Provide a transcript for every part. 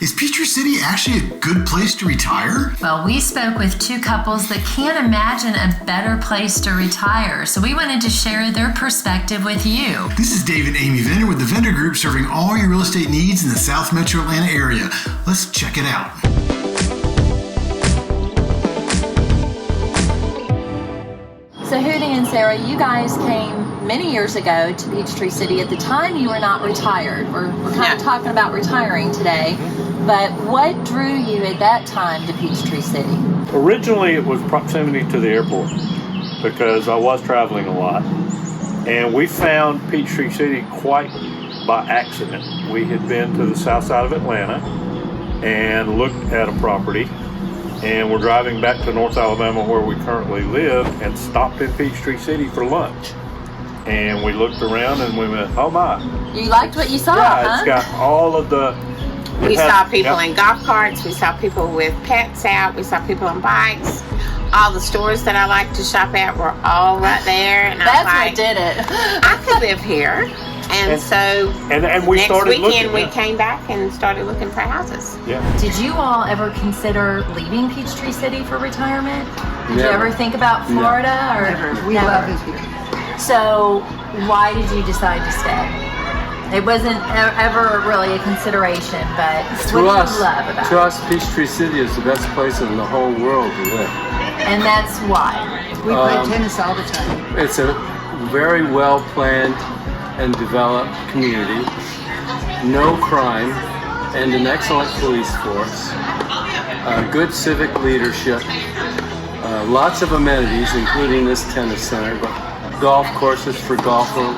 Is Peachtree City actually a good place to retire? Well, we spoke with two couples that can't imagine a better place to retire, so we wanted to share their perspective with you. This is Dave and Amy Vendor with the Vendor Group, serving all your real estate needs in the South Metro Atlanta area. Let's check it out. So Hootie and Sarah, you guys came many years ago to Peachtree City. At the time, you were not retired. We're kind of talking about retiring today. But what drew you at that time to Peachtree City? Originally, it was proximity to the airport because I was traveling a lot. And we found Peachtree City quite by accident. We had been to the south side of Atlanta and looked at a property. And we're driving back to North Alabama where we currently live and stopped in Peachtree City for lunch. And we looked around and we went, oh my. You liked what you saw, yeah, huh? It's got all of the... We saw people in golf carts. We saw people with pets out. We saw people on bikes. All the stores that I like to shop at were all right there. And That's I was like, what did it. I could live here. And so and we next started weekend looking, we came back and started looking for houses. Yeah. Did you all ever consider leaving Peachtree City for retirement? Did you Never. ever think about Florida? No. Or Never. We love it here. So why did you decide to stay? It wasn't ever really a consideration, but what do you love about To it? us, Peachtree City is the best place in the whole world to live. And that's why. We play tennis all the time. It's a very well planned and developed community, no crime, and an excellent police force, good civic leadership, lots of amenities, including this tennis center, but golf courses for golfers.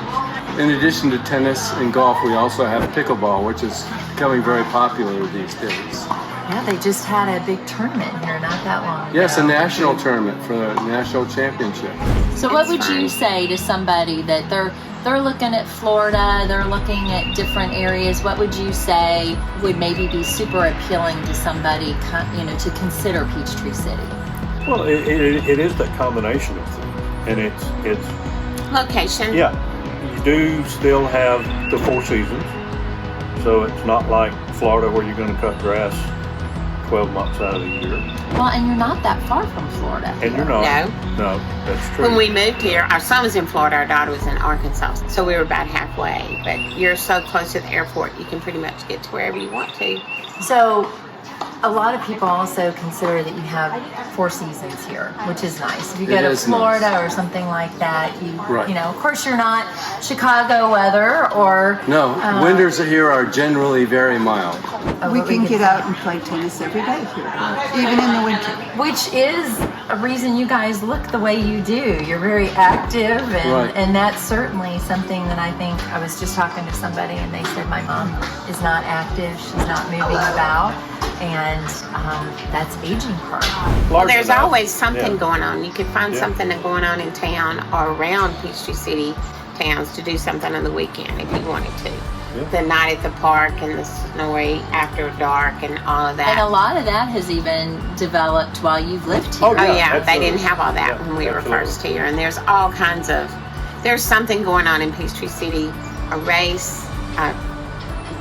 In addition to tennis and golf, we also have pickleball, which is becoming very popular these days. Yeah, they just had a big tournament here not that long ago. Yes, a national tournament for the national championship. So what would you say to somebody that they're looking at Florida, they're looking at different areas? What would you say would maybe be super appealing to somebody, to consider Peachtree City? Well, it is that combination of things. And it's Location. yeah, you do still have the four seasons. So it's not like Florida where you're going to cut grass 12 months out of the year. Well, and you're not that far from Florida. And you're not. No. No, that's true. When we moved here, our son was in Florida, our daughter was in Arkansas. So we were about halfway. But you're so close to the airport, you can pretty much get to wherever you want to. So a lot of people also consider that you have four seasons here, which is nice. If you go It to is Florida nice. or something like that, Right. of course you're not Chicago weather or... No, winters here are generally very mild. We can get out and play tennis every day here, even in the winter. Which is a reason you guys look the way you do. You're very active, and, Right. and that's certainly something that I think, I was just talking to somebody and they said my mom is not active, she's not moving about, and that's aging part. Well, there's enough. always something Yeah. going on. You can find Yeah. something going on in town or around Peachtree City towns to do something on the weekend if you wanted to. Yeah. The night at the park and the snowy after dark and all of that. And a lot of that has even developed while you've lived here. Oh, Oh yeah, yeah, they absolutely. didn't have all that Yeah, when we were absolutely. first here. And there's all kinds of, there's something going on in Peachtree City, a race,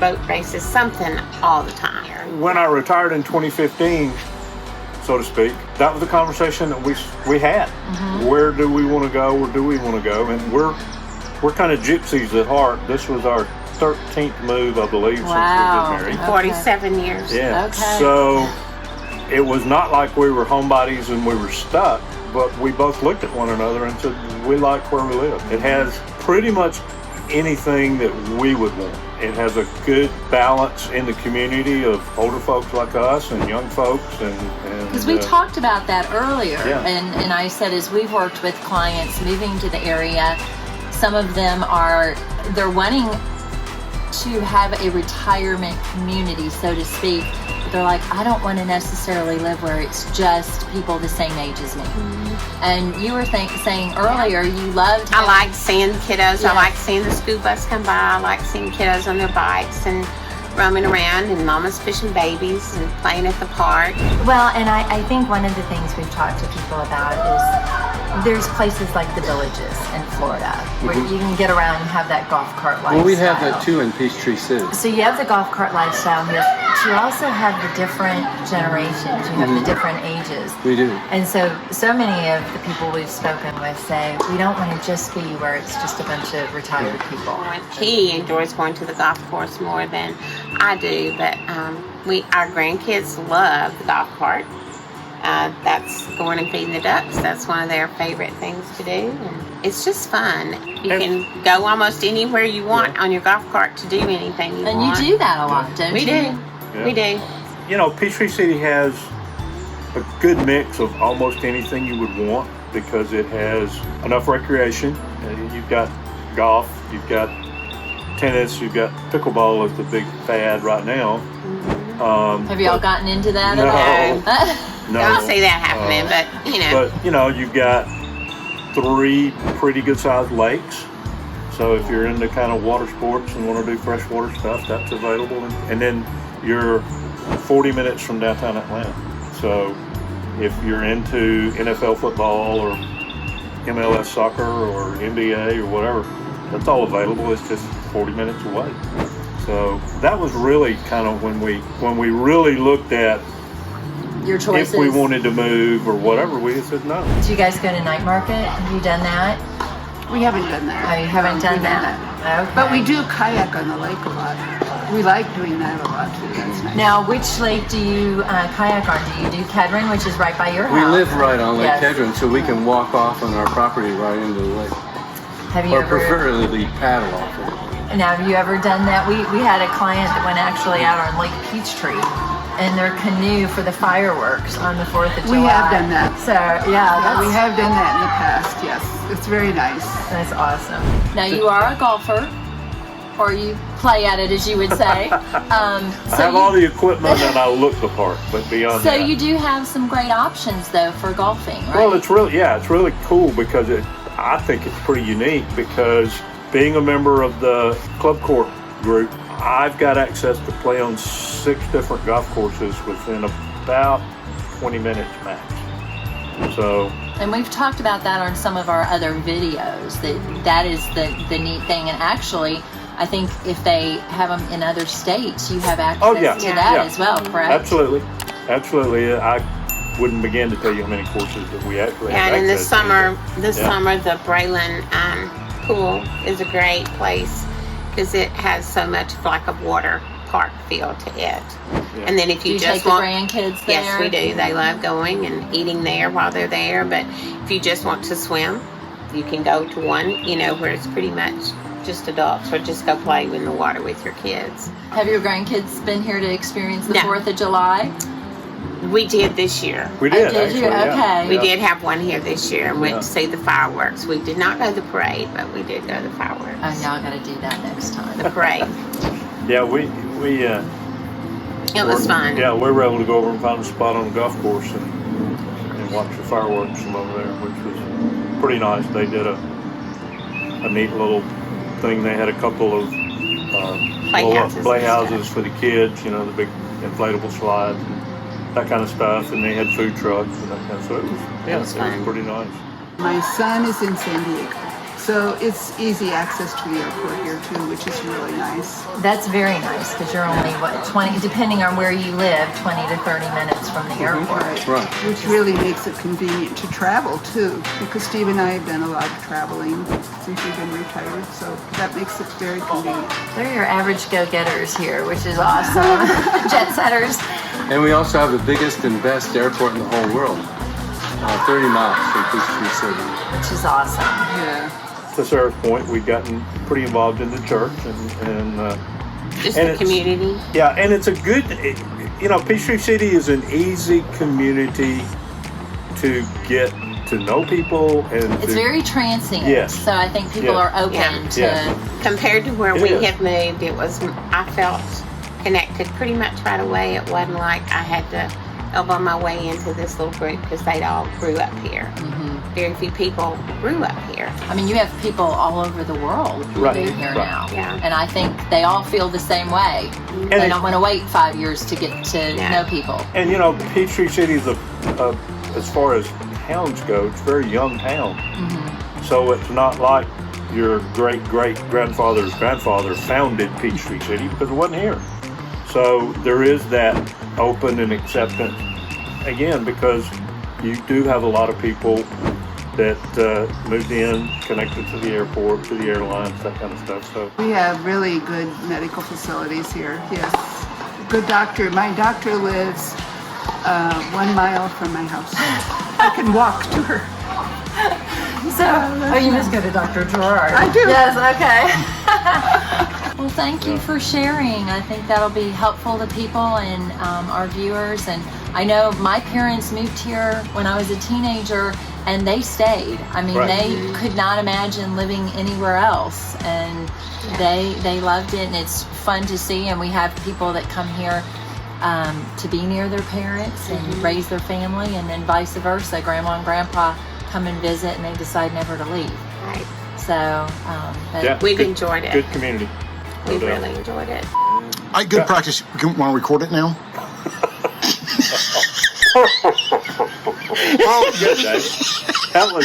boat races, something all the time. When I retired in 2015, so to speak, that was the conversation that we had. Where do we want to go? Where do we want to go? And we're kind of gypsies at heart. This was our 13th move, I believe, Wow. since we've been married. 47 years. Yeah. Okay. So it was not like we were homebodies and we were stuck, but we both looked at one another and said, we like where we live. It has pretty much anything that we would want. It has a good balance in the community of older folks like us and young folks and Because we talked about that earlier, Yeah. and I said as we've worked with clients moving to the area, some of them they're wanting to have a retirement community, so to speak. But they're like, I don't want to necessarily live where it's just people the same age as me. And you were saying earlier you loved I having- like seeing kiddos. Yeah. I like seeing the school bus come by. I like seeing kiddos on their bikes and roaming around, and Mama's fishing babies and playing at the park. Well, and I think one of the things we've talked to people about is there's places like the Villages in Florida where you can get around and have that golf cart lifestyle. Well, we have that too in Peachtree City. So you have the golf cart lifestyle here, but you also have the different generations. You have the different ages. We do. And so many of the people we've spoken with say, we don't want to just be where it's just a bunch of retired people. He enjoys going to the golf course more than I do, but our grandkids love the golf cart. That's going and feeding the ducks. That's one of their favorite things to do. And it's just fun. You can go almost anywhere you want on your golf cart to do anything you want. And you do that a lot, don't We you? do. Yeah. We do. You know, Peachtree City has a good mix of almost anything you would want because it has enough recreation. You've got golf, you've got tennis, you've got pickleball is the big fad right now. Have you all gotten into that No. at all? No, I don't see that happening, but you know. But you know, you've got 3 pretty good-sized lakes. So if you're into kind of water sports and want to do freshwater stuff, that's available. And then you're 40 minutes from downtown Atlanta. So if you're into NFL football or MLS soccer or NBA or whatever, that's all available. It's just 40 minutes away. So that was really kind of when we really looked at Your choices. if we wanted to move or whatever. We said no. Do you guys go to night market? Have you done that? We haven't done that. Oh, you haven't done We've that. Okay. But we do kayak on the lake a lot. We like doing that a lot too. That's nice. Now, which lake do you kayak on? Do you do Kedron, which is right by your We house? live right on Lake Yes. Kedron, so we can walk off on our property right into the lake. Have you Or ever? preferably paddle off of it. Now, have you ever done that? We had a client that went actually out on Lake Peachtree in their canoe for the fireworks on the 4th of July. We have done that. So yeah, We have done that in the past, yes. It's very nice. that's awesome. Now you are a golfer, or you play at it, as you would say. I have all the equipment and I look the part, but beyond So that. you do have some great options though for golfing, right? Well, it's really cool because I think it's pretty unique because being a member of the club court group, I've got access to play on 6 different golf courses within about 20 minutes max. So, And we've talked about that on some of our other videos. That is the neat thing. And actually, I think if they have them in other states, you have access to that as well, correct? Absolutely. I wouldn't begin to tell you how many courses that we actually have And in the access to. summer, the Braylon pool is a great place because it has so much like a water park feel to it. And then if Do you, you just take the want, grandkids there? yes, we do. They love going and eating there while they're there. But if you just want to swim, you can go to one, where it's pretty much just adults, or just go play in the water with your kids. Have your grandkids been here to experience the No. 4th of July? We did this year. We did, did you? actually. Yeah. Okay. We did have one here this year and went Yeah. to see the fireworks. We did not go to the parade, but we did go to the fireworks. Oh, y'all got to do that next time. The parade. Yeah, we It was fun. Yeah, we were able to go over and find a spot on the golf course and watch the fireworks from over there, which was pretty nice. They did a neat little thing. They had a couple of playhouses for the kids, the big inflatable slides and that kind of stuff. And they had food trucks and that kind of stuff. It was fun. pretty nice. My son is in San Diego, so it's easy access to the airport here too, which is really nice. That's very nice because you're only, 20, depending on where you live, 20 to 30 minutes from the airport. Right. Which really makes it convenient to travel too, because Steve and I have done a lot of traveling since we've been retired, so that makes it very convenient. They're your average go-getters here, which is awesome. Jet setters. And we also have the biggest and best airport in the whole world. 30 miles from Peachtree City. Which is awesome. Yeah. To Sarah's point, we've gotten pretty involved in the church and Just and the it's- community. yeah, and it's a good, Peachtree City is an easy community to get to know people and It's very transient. Yes. So I think people Yeah. are open Yeah. to. Yeah. Compared to where It we is. had moved, I felt connected pretty much right away. It wasn't like I had to of on my way into this little group because they all grew up here. Very few people grew up here. I mean, you have people all over the world living here now. Yeah. And I think they all feel the same way. They don't want to wait 5 years to get to know people. And Peachtree City is as far as towns go, it's a very young town. So it's not like your great-great-grandfather's grandfather founded Peachtree City because it wasn't here. So there is that open and acceptance, again, because you do have a lot of people that moved in, connected to the airport, to the airlines, that kind of stuff. So We have really good medical facilities here. Yes, good doctor. My doctor lives 1 mile from my house. I can walk to her. So, you must go to Dr. Gerard. I do. Yes, okay. Well, thank you for sharing. I think that'll be helpful to people and our viewers. And I know my parents moved here when I was a teenager and they stayed. I mean, they could not imagine living anywhere else. And they loved it, and it's fun to see. And we have people that come here to be near their parents and raise their family, and then vice versa. Grandma and grandpa come and visit and they decide never to leave. Right. So We've enjoyed it. Good community. We really enjoyed it. All right, good practice. You want to record it now? Oh, good, Dave. That was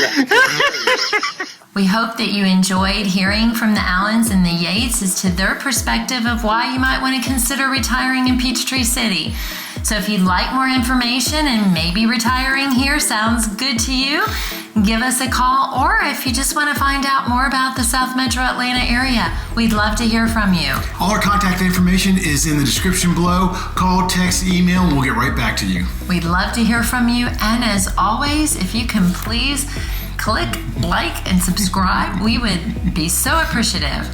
we hope that you enjoyed hearing from the Allens and the Yates as to their perspective of why you might want to consider retiring in Peachtree City. So if you'd like more information and maybe retiring here sounds good to you, give us a call. Or if you just want to find out more about the South Metro Atlanta area, we'd love to hear from you. All our contact information is in the description below. Call, text, email, and we'll get right back to you. We'd love to hear from you. And as always, if you can please click like and subscribe, we would be so appreciative.